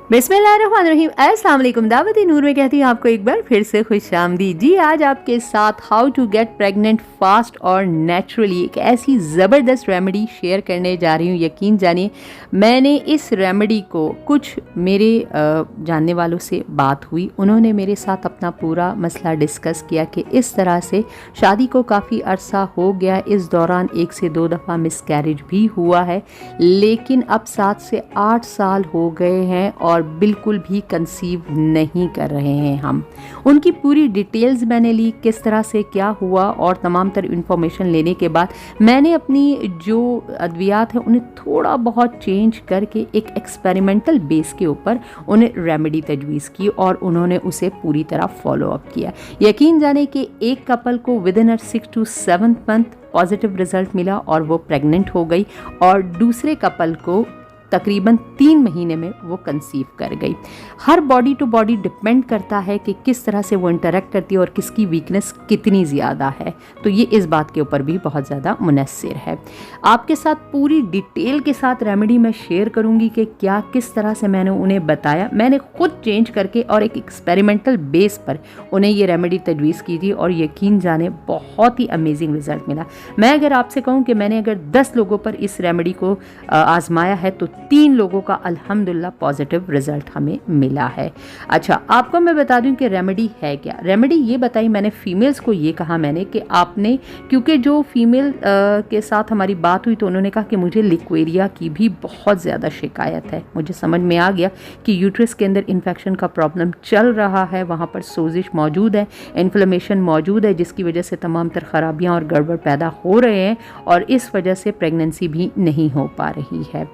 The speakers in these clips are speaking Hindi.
बिस्मिल्लाहिर्रहमानिर्रहीम। अस्सलाम वालेकुम। दावत-ए नूर में कहती हूँ आपको एक बार फिर से खुशामदीद। जी, आज आपके साथ how to get pregnant fast और नेचुरली एक ऐसी ज़बरदस्त रेमेडी शेयर करने जा रही हूँ। यकीन जानिए, मैंने इस रेमेडी को कुछ मेरे जानने वालों से बात हुई, उन्होंने मेरे साथ अपना पूरा मसला डिस्कस किया कि इस तरह से शादी को काफ़ी अरसा हो गया, इस दौरान 1 से 2 दफ़ा मिसकैरेज भी हुआ है, लेकिन अब 7 से 8 साल हो गए हैं और बिल्कुल भी कंसीव नहीं कर रहे हैं हम। उनकी पूरी डिटेल्स मैंने ली, किस तरह से क्या हुआ, और तमाम तर इन्फॉर्मेशन लेने के बाद मैंने अपनी जो अद्वियात हैं उन्हें थोड़ा बहुत चेंज करके एक एक्सपेरिमेंटल बेस के ऊपर उन्हें रेमेडी तजवीज़ की और उन्होंने उसे पूरी तरह फॉलो अप किया। यकीन जाने कि एक कपल को with in 6 to 7 month positive result मिला और वो प्रेग्नेंट हो गई, और दूसरे कपल को तकरीबन 3 महीने में वो कंसीव कर गई। हर बॉडी टू बॉडी डिपेंड करता है कि किस तरह से वो इंटरेक्ट करती है और किसकी वीकनेस कितनी ज़्यादा है, तो ये इस बात के ऊपर भी बहुत ज़्यादा मुनस्सिर है। आपके साथ पूरी डिटेल के साथ रेमेडी मैं शेयर करूँगी कि क्या किस तरह से मैंने उन्हें बताया। मैंने खुद चेंज करके और एक एक्सपेरिमेंटल बेस पर उन्हें ये रेमेडी तजवीज़ की थी और यकीन जाने बहुत ही अमेजिंग रिजल्ट मिला। मैं अगर आपसे कहूँ कि मैंने अगर 10 लोगों पर इस रेमेडी को आजमाया है तो 3 लोगों का अल्हम्दुलिल्लाह पॉजिटिव रिजल्ट हमें मिला है। अच्छा, आपको मैं बता दूं कि रेमेडी है क्या। रेमेडी ये बताई मैंने फीमेल्स को, ये कहा मैंने कि आपने, क्योंकि जो फीमेल के साथ हमारी बात हुई तो उन्होंने कहा कि मुझे लिक्वेरिया की भी बहुत ज़्यादा शिकायत है। मुझे समझ में आ गया कि यूट्रस के अंदर इन्फेक्शन का प्रॉब्लम चल रहा है, वहाँ पर सोजिश मौजूद है, इन्फ्लेमेशन मौजूद है, जिसकी वजह से तमाम तर खराबियाँ और गड़बड़ पैदा हो रहे हैं और इस वजह से प्रेगनेंसी भी नहीं हो पा रही है।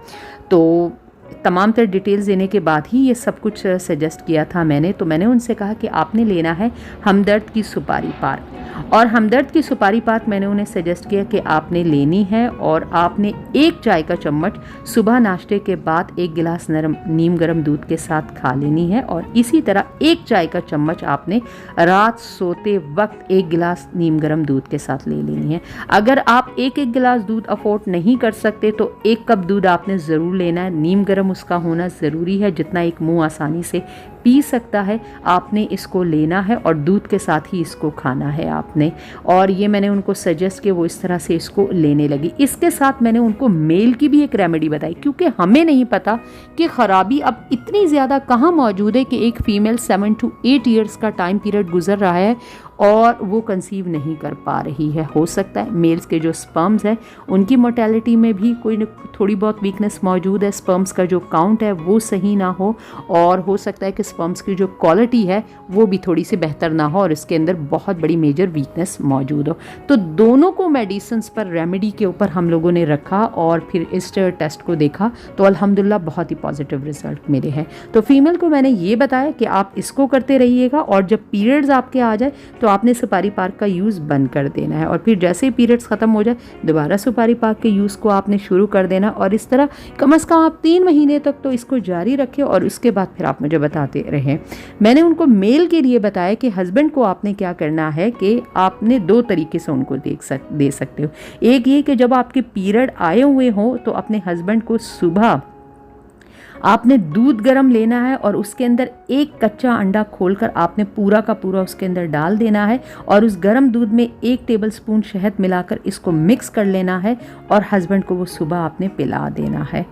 तो तमाम तर डिटेल्स देने के बाद ही ये सब कुछ सजेस्ट किया था मैंने। तो मैंने उनसे कहा कि आपने लेना है हमदर्द की सुपारी पाक, और हमदर्द की सुपारी पाक मैंने उन्हें सजेस्ट किया कि आपने लेनी है और आपने 1 चाय का चम्मच सुबह नाश्ते के बाद 1 गिलास नीम गर्म दूध के साथ खा लेनी है, और इसी तरह 1 चाय का चम्मच आपने रात सोते वक्त 1 गिलास नीम गर्म दूध के साथ ले लेनी है। अगर आप 1-1 गिलास दूध अफोर्ड नहीं कर सकते तो 1 कप दूध आपने ज़रूर लेना है। नीम गर्म उसका होना ज़रूरी है, जितना एक मुंह आसानी से पी सकता है आपने इसको लेना है, और दूध के साथ ही इसको खाना है आपने। और ये मैंने उनको सजेस्ट किया, वो इस तरह से इसको लेने लगी। इसके साथ मैंने उनको मेल की भी एक रेमेडी बताई, क्योंकि हमें नहीं पता कि ख़राबी अब इतनी ज़्यादा कहाँ मौजूद है कि एक फ़ीमेल 7 to 8 ईयर्स का टाइम पीरियड गुजर रहा है और वो कंसीव नहीं कर पा रही है। हो सकता है मेल्स के जो स्पर्म्स हैं उनकी मोर्टेलिटी में भी कोई थोड़ी बहुत वीकनेस मौजूद है, स्पर्म्स का जो काउंट है वो सही ना हो, और हो सकता है कि स्पर्म्स की जो क्वालिटी है वो भी थोड़ी सी बेहतर ना हो और इसके अंदर बहुत बड़ी मेजर वीकनेस मौजूद हो। तो दोनों को मेडिसिन्स पर, रेमेडी के ऊपर हम लोगों ने रखा और फिर इस टेस्ट को देखा तो अल्हम्दुलिल्लाह बहुत ही पॉजिटिव रिजल्ट मिले हैं। तो फीमेल को मैंने ये बताया कि आप इसको करते रहिएगा, और जब पीरियड्स आपके आ जाए तो आपने सुपारी पाक का यूज़ बंद कर देना है, और फिर जैसे ही पीरियड्स ख़त्म हो जाए दोबारा सुपारी पाक के यूज़ को आपने शुरू कर देना, और इस तरह कम से कम आप 3 महीने तक तो इसको जारी रखें और उसके बाद फिर आप मुझे बताते रहें। मैंने उनको मेल के लिए बताया कि हस्बैंड को आपने क्या करना है कि आपने 2 तरीके से उनको दे सकते हो। एक ये कि जब आपके पीरियड आए हुए हों तो अपने हस्बैंड को सुबह आपने दूध गर्म लेना है और उसके अंदर 1 कच्चा अंडा खोलकर आपने पूरा का पूरा उसके अंदर डाल देना है, और उस गर्म दूध में 1 टेबलस्पून शहद मिलाकर इसको मिक्स कर लेना है और हस्बैंड को वो सुबह आपने पिला देना है।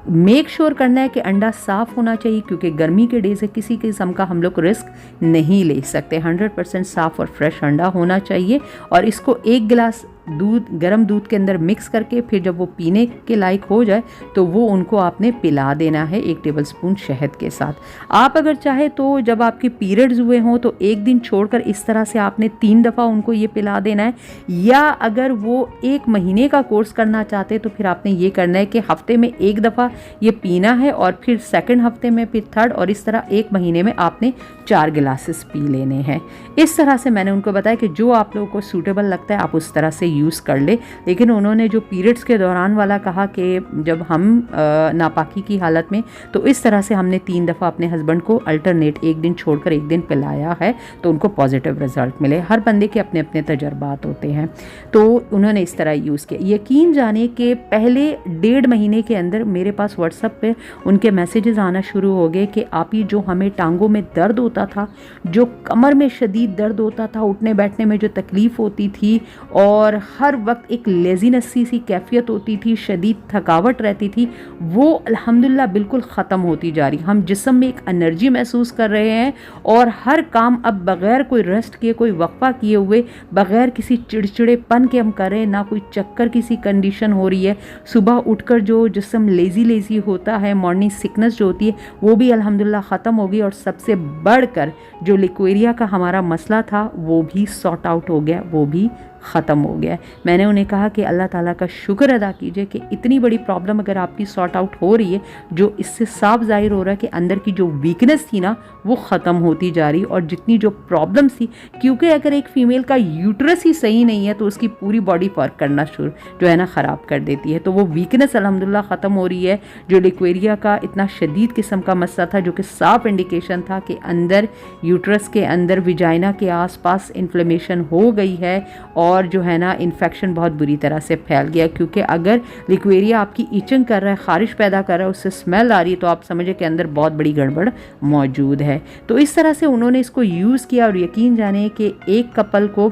मेक श्योर करना है कि अंडा साफ़ होना चाहिए, क्योंकि गर्मी के डेज़ है, किसी किस्म का हम लोग रिस्क नहीं ले सकते। 100% साफ़ और फ्रेश अंडा होना चाहिए, और इसको 1 गिलास दूध, गर्म दूध के अंदर मिक्स करके फिर जब वो पीने के लायक हो जाए तो वो उनको आपने पिला देना है 1 टेबलस्पून शहद के साथ। आप अगर चाहे तो जब आपके पीरियड्स हुए हों तो 1 दिन छोड़कर इस तरह से आपने 3 दफ़ा उनको ये पिला देना है, या अगर वो 1 महीने का कोर्स करना चाहते तो फिर आपने ये करना है कि हफ्ते में 1 दफ़ा ये पीना है, और फिर सेकंड हफ्ते में फिर थर्ड, और इस तरह 1 महीने में आपने 4 गिलासेस पी लेने हैं। इस तरह से मैंने उनको बताया कि जो आप लोगों को सूटेबल लगता है आप उस तरह से यूज़ कर ले। लेकिन उन्होंने जो पीरियड्स के दौरान वाला कहा कि जब हम नापाकी की हालत में, तो इस तरह से हमने 3 दफ़ा अपने हस्बैंड को अल्टरनेट एक दिन छोड़कर एक दिन पिलाया है, तो उनको पॉजिटिव रिजल्ट मिले। हर बंदे के अपने अपने तजर्बात होते हैं, तो उन्होंने इस तरह यूज़ किया। यकीन जाने के पहले 1.5 महीने के अंदर मेरे पास व्हाट्सएप पे उनके मैसेजेस आना शुरू हो गए कि आप ही जो हमें टांगों में दर्द होता था, जो कमर में शदीद दर्द होता था, उठने बैठने में जो तकलीफ़ होती थी और हर वक्त एक लेज़ीनेस सी कैफियत होती थी, शदीद थकावट रहती थी, वो अल्हम्दुलिल्लाह बिल्कुल ख़त्म होती जा रही। हम जिस्म में एक एनर्जी महसूस कर रहे हैं और हर काम अब बग़ैर कोई रेस्ट किए, कोई वक्फा किए हुए, बग़ैर किसी चिड़चिड़ेपन के हम कर रहे हैं, ना कोई चक्कर किसी कंडीशन हो रही है। सुबह उठकर जो जिस्म लेज़ी होता है, मॉर्निंग सिकनेस जो होती है, वो भी अल्हम्दुलिल्लाह ख़त्म हो गई और सबसे बढ़कर जो लिक्वेरिया का हमारा मसला था वो भी सॉर्ट आउट हो गया, वो भी ख़त्म हो गया। मैंने उन्हें कहा कि अल्लाह ताला का शुक्र अदा कीजिए कि इतनी बड़ी प्रॉब्लम अगर आपकी सॉर्ट आउट हो रही है, जो इससे साफ ज़ाहिर हो रहा है कि अंदर की जो वीकनेस थी ना वो ख़त्म होती जा रही, और जितनी जो प्रॉब्लम थी, क्योंकि अगर एक फ़ीमेल का यूट्रस ही सही नहीं है तो उसकी पूरी बॉडी वर्क करना शुरू जो है ना ख़राब कर देती है। तो वो वीकनेस अल्हम्दुलिल्लाह ख़त्म हो रही है। जो लिक्वेरिया का इतना शदीद किस्म का मसला था, जो कि साफ इंडिकेशन था कि अंदर यूट्रस के अंदर विजाइना के आसपास इन्फ्लेमेशन हो गई है और जो है ना इन्फेक्शन बहुत बुरी तरह से फैल गया। क्योंकि अगर लिक्वेरिया आपकी ईचिंग कर रहा है, ख़ारिश पैदा कर रहा है, उससे स्मेल आ रही है, तो आप समझे कि अंदर बहुत बड़ी गड़बड़ मौजूद है। तो इस तरह से उन्होंने इसको यूज़ किया और यकीन जाने कि एक कपल को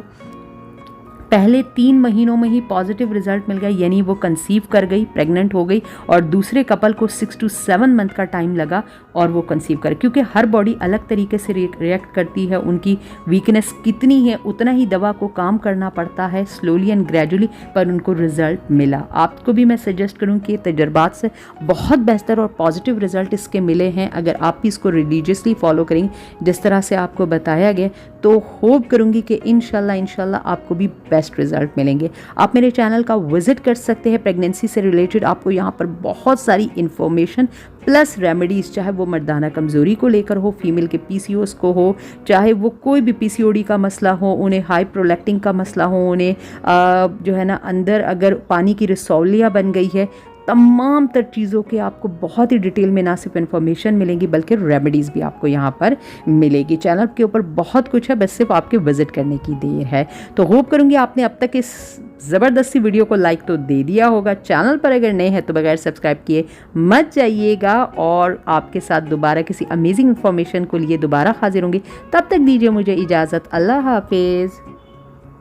पहले 3 महीनों में ही पॉजिटिव रिजल्ट मिल गया, यानी वो कंसीव कर गई, प्रेग्नेंट हो गई, और दूसरे कपल को 6 to 7 मंथ का टाइम लगा और वो कंसीव कर, क्योंकि हर बॉडी अलग तरीके से रिएक्ट करती है। उनकी वीकनेस कितनी है उतना ही दवा को काम करना पड़ता है, स्लोली एंड ग्रेजुअली, पर उनको रिजल्ट मिला। आपको भी मैं सजेस्ट करूँ कि तजर्बात से बहुत बेहतर और पॉजिटिव रिजल्ट इसके मिले हैं। अगर आप भी इसको रिलीजियसली फॉलो करेंगे जिस तरह से आपको बताया गया, तो होप करूँगी कि इंशाल्लाह आपको भी बेस्ट रिजल्ट मिलेंगे। आप मेरे चैनल का विजिट कर सकते हैं। प्रेगनेंसी से रिलेटेड आपको यहाँ पर बहुत सारी इंफॉर्मेशन प्लस रेमेडीज़, चाहे वो मर्दाना कमज़ोरी को लेकर हो, फीमेल के पीसीओएस को हो, चाहे वो कोई भी पीसीओडी का मसला हो, उन्हें हाई प्रोलैक्टिन का मसला हो, उन्हें जो है ना अंदर अगर पानी की रसौलियाँ बन गई है, तमाम तर चीज़ों के आपको बहुत ही डिटेल में ना सिर्फ इन्फॉर्मेशन मिलेंगी बल्कि रेमेडीज़ भी आपको यहाँ पर मिलेगी। चैनल के ऊपर बहुत कुछ है, बस सिर्फ आपके विजिट करने की देर है। तो होप करूँगी आपने अब तक इस ज़बरदस्ती वीडियो को लाइक तो दे दिया होगा। चैनल पर अगर नए हैं तो बगैर सब्सक्राइब किए मत जाइएगा, और आपके साथ दोबारा किसी अमेजिंग इन्फॉर्मेशन को लिए दोबारा हाजिर होंगी। तब तक दीजिए मुझे इजाज़त। अल्लाह हाफिज़।